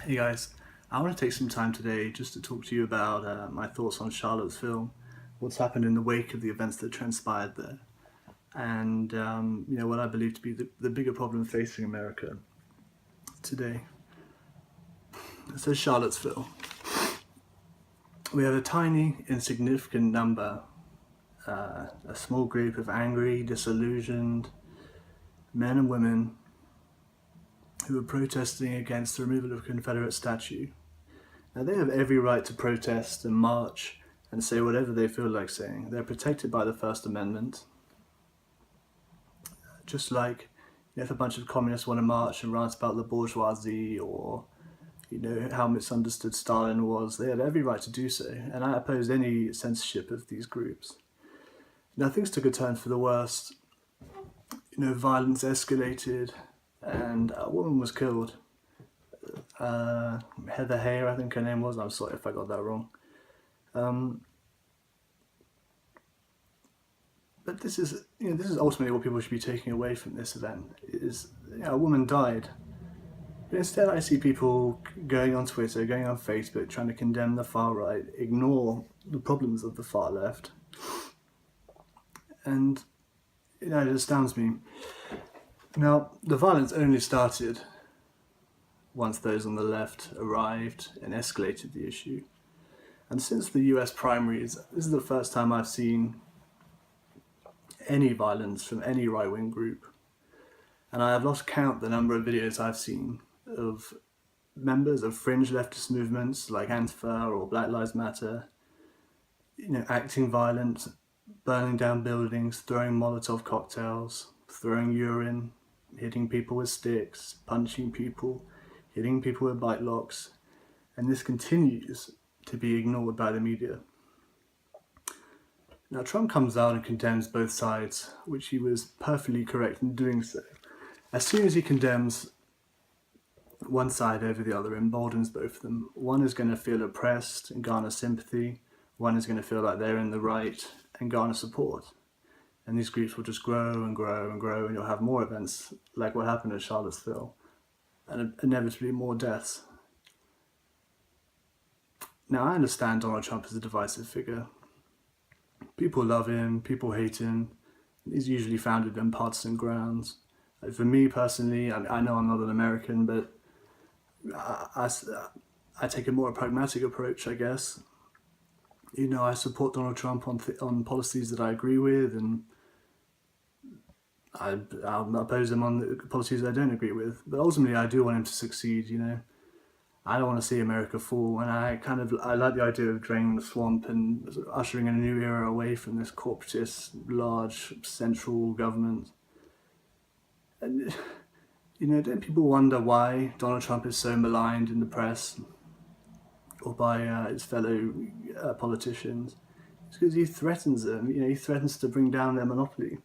Hey guys, I want to take some time today just to talk to you about my thoughts on Charlottesville, what's happened in the wake of the events that transpired there, and what I believe to be the bigger problem facing America today. So Charlottesville, we have a tiny, insignificant number, a small group of angry, disillusioned men and women who are protesting against the removal of a Confederate statue. Now, they have every right to protest and march and say whatever they feel like saying. They're protected by the First Amendment. Just like if a bunch of communists want to march and rant about the bourgeoisie or how misunderstood Stalin was, they have every right to do so. And I oppose any censorship of these groups. Now, things took a turn for the worst. Violence escalated and a woman was killed. Heather Heyer, I think her name was. I'm sorry if I got that wrong. But this is ultimately what people should be taking away from this event. Is a woman died. But instead, I see people going on Twitter, going on Facebook, trying to condemn the far right, ignore the problems of the far left, and it astounds me. Now, the violence only started once those on the left arrived and escalated the issue. And since the US primaries, this is the first time I've seen any violence from any right-wing group. And I have lost count the number of videos I've seen of members of fringe leftist movements like Antifa or Black Lives Matter, acting violent, burning down buildings, throwing Molotov cocktails, throwing urine, hitting people with sticks, punching people, hitting people with bike locks, and this continues to be ignored by the media. Now, Trump comes out and condemns both sides, which he was perfectly correct in doing so. As soon as he condemns one side over the other, emboldens both of them. One is going to feel oppressed and garner sympathy. One is going to feel like they're in the right and garner support. And these groups will just grow and grow and grow, and you'll have more events like what happened at Charlottesville, and inevitably more deaths. Now, I understand Donald Trump is a divisive figure. People love him, people hate him. He's usually founded on partisan grounds. For me personally, I know I'm not an American, but I take a more pragmatic approach, I guess. I support Donald Trump on policies that I agree with, and I'll oppose him on the policies I don't agree with. But ultimately, I do want him to succeed. I don't want to see America fall, and I like the idea of draining the swamp and ushering in a new era away from this corporatist, large central government. And don't people wonder why Donald Trump is so maligned in the press or by his fellow politicians? It's because he threatens them. He threatens to bring down their monopoly.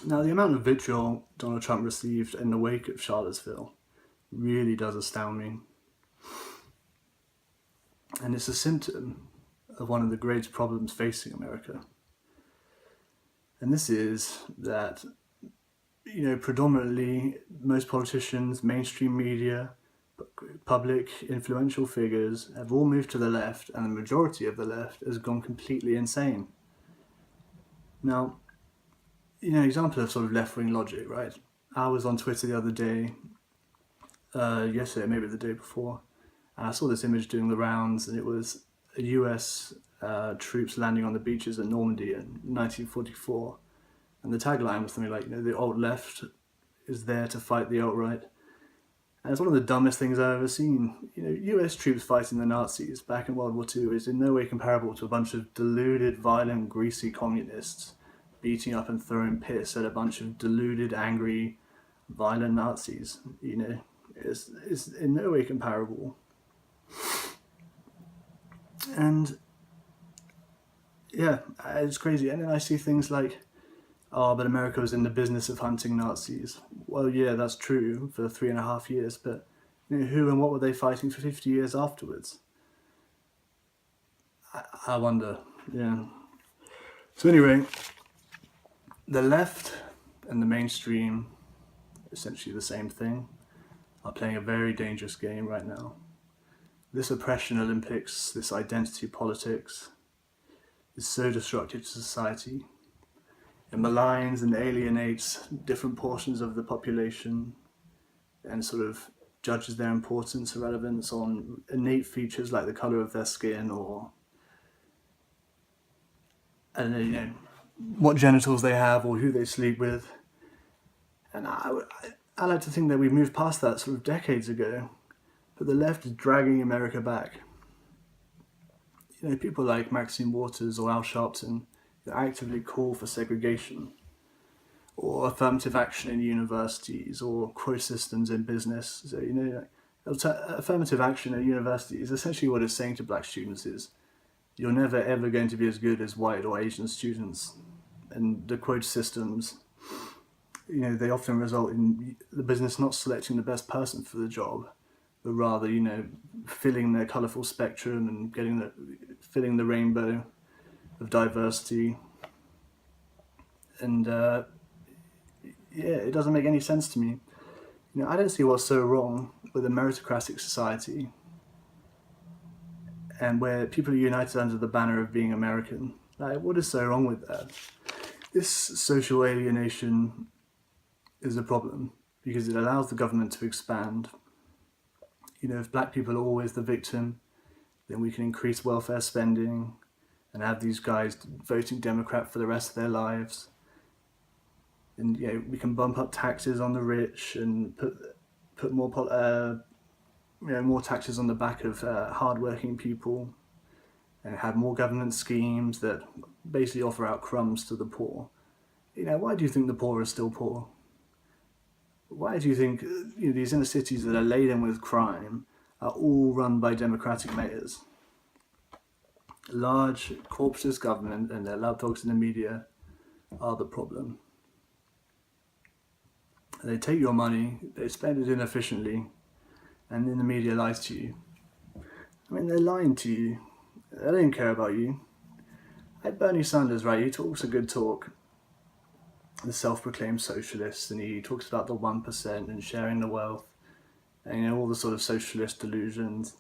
Now, the amount of vitriol Donald Trump received in the wake of Charlottesville really does astound me. And it's a symptom of one of the greatest problems facing America. And this is that, predominantly most politicians, mainstream media, public influential figures have all moved to the left, and the majority of the left has gone completely insane. Now, example of sort of left-wing logic, right? I was on Twitter the other day, yesterday, maybe the day before, and I saw this image doing the rounds, and it was US troops landing on the beaches at Normandy in 1944, and the tagline was something like, the alt-left is there to fight the alt-right. And it's one of the dumbest things I've ever seen. US troops fighting the Nazis back in World War II is in no way comparable to a bunch of deluded, violent, greasy communists beating up and throwing piss at a bunch of deluded, angry, violent Nazis. It's in no way comparable. And yeah, it's crazy. And then I see things like, but America was in the business of hunting Nazis. Well, yeah, that's true for 3.5 years, but who and what were they fighting for 50 years afterwards? I wonder, yeah. So anyway, the left and the mainstream, essentially the same thing. are playing a very dangerous game right now. This oppression Olympics, this identity politics, is so destructive to society. It maligns and alienates different portions of the population and sort of judges their importance or relevance on innate features like the colour of their skin or, I don't know, you know, what genitals they have or who they sleep with. And I like to think that we've moved past that sort of decades ago, but the left is dragging America back. You know, people like Maxine Waters or Al Sharpton that actively call for segregation or affirmative action in universities or quota systems in business. So, you know, affirmative action at university is essentially what it's saying to black students is, you're never ever going to be as good as white or Asian students. And the quota systems, you know, they often result in the business not selecting the best person for the job, but rather, you know, filling their colourful spectrum and filling the rainbow of diversity. And yeah, it doesn't make any sense to me. You know, I don't see what's so wrong with a meritocratic society and where people are united under the banner of being American. Like, what is so wrong with that? This social alienation is a problem because it allows the government to expand. You know, if black people are always the victim, then we can increase welfare spending and have these guys voting Democrat for the rest of their lives. And, you know, we can bump up taxes on the rich and put more more taxes on the back of hardworking people, and have more government schemes that basically offer out crumbs to the poor. You know, why do you think the poor are still poor? Why do you think these inner cities that are laden with crime are all run by Democratic mayors? Large corporatist government and their lapdogs in the media are the problem. They take your money, they spend it inefficiently, and then the media lies to you. I mean, they're lying to you. They don't care about you. Like Bernie Sanders, right? He talks a good talk. The self-proclaimed socialist, and he talks about the 1% and sharing the wealth, and, you know, all the sort of socialist delusions.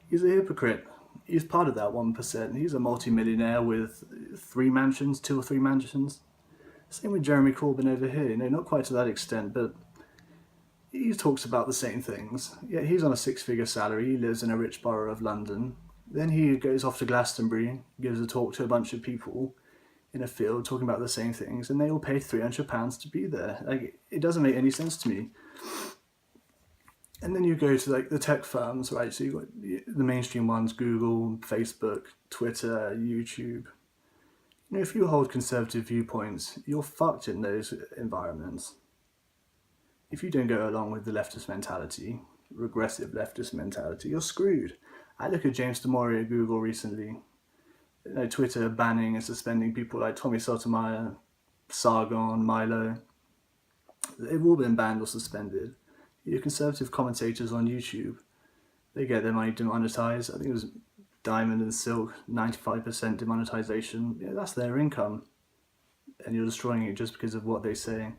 He's a hypocrite. He's part of that 1%. He's a multi-millionaire with 2 or 3 mansions. Same with Jeremy Corbyn over here. You know, not quite to that extent, but he talks about the same things. Yeah, he's on a 6-figure salary. He lives in a rich borough of London. Then he goes off to Glastonbury, gives a talk to a bunch of people in a field talking about the same things, and they all pay £300 to be there. Like, it doesn't make any sense to me. And then you go to like the tech firms, right? So you've got the mainstream ones: Google, Facebook, Twitter, YouTube. You know, if you hold conservative viewpoints, you're fucked in those environments. If you don't go along with the leftist mentality, regressive leftist mentality, you're screwed. I look at James Damore at Google recently. You know, Twitter banning and suspending people like Tommy Sotomayor, Sargon, Milo. They've all been banned or suspended. Your conservative commentators on YouTube, they get their money demonetized. I think it was Diamond and Silk, 95% demonetization. Yeah, that's their income. And you're destroying it just because of what they say.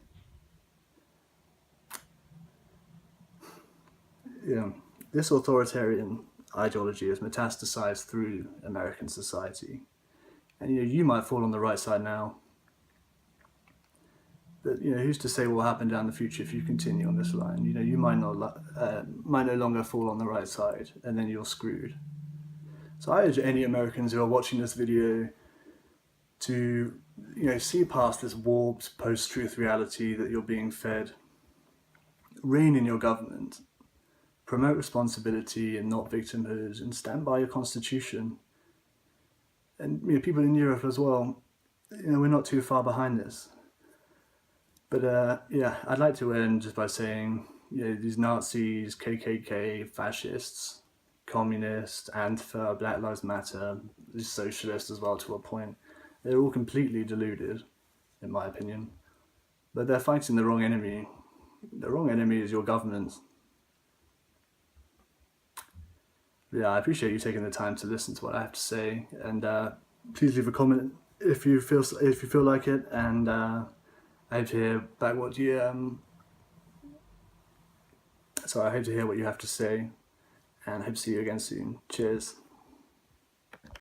Yeah, this authoritarian ideology is metastasized through American society. And, you know, you might fall on the right side now. But, you know, who's to say what will happen down the future if you continue on this line? You know, you might no longer fall on the right side, and then you're screwed. So I urge any Americans who are watching this video to, you know, see past this warped post-truth reality that you're being fed. Rein in your government. Promote responsibility and not victimhood, and stand by your constitution. And, you know, people in Europe as well, you know, we're not too far behind this. But yeah, I'd like to end just by saying, you know, these Nazis, KKK, fascists, communists, Antifa, Black Lives Matter, these socialists as well to a point, they're all completely deluded, in my opinion. But they're fighting the wrong enemy. The wrong enemy is your government. Yeah, I appreciate you taking the time to listen to what I have to say, and please leave a comment if you feel like it, and I hope to hear back what you So I hope to hear what you have to say, and I hope to see you again soon. Cheers.